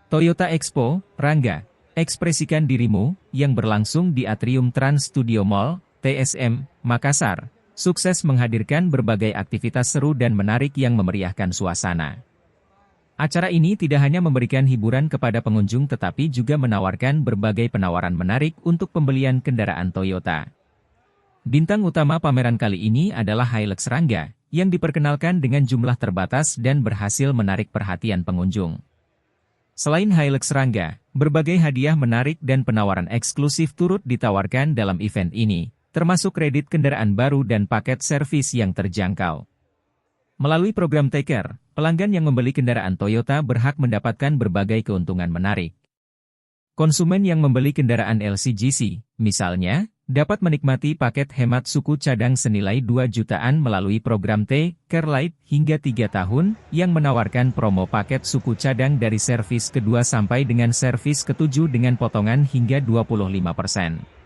Toyota Expo, Rangga, ekspresikan dirimu, yang berlangsung di Atrium Trans Studio Mall, TSM, Makassar, sukses menghadirkan berbagai aktivitas seru dan menarik yang memeriahkan suasana. Acara ini tidak hanya memberikan hiburan kepada pengunjung tetapi juga menawarkan berbagai penawaran menarik untuk pembelian kendaraan Toyota. Bintang utama pameran kali ini adalah Hilux Rangga, yang diperkenalkan dengan jumlah terbatas dan berhasil menarik perhatian pengunjung. Selain Hilux Rangga, berbagai hadiah menarik dan penawaran eksklusif turut ditawarkan dalam event ini, termasuk kredit kendaraan baru dan paket servis yang terjangkau. Melalui program Take-Care, pelanggan yang membeli kendaraan Toyota berhak mendapatkan berbagai keuntungan menarik. Konsumen yang membeli kendaraan LCGC, misalnya, dapat menikmati paket hemat suku cadang senilai 2 jutaan melalui program Take-Care Lite hingga 3 tahun, yang menawarkan promo paket suku cadang dari servis kedua sampai dengan servis ketujuh dengan potongan hingga 25%.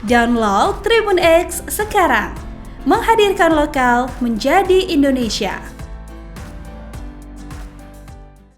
Download Tribun X sekarang, menghadirkan lokal menjadi Indonesia.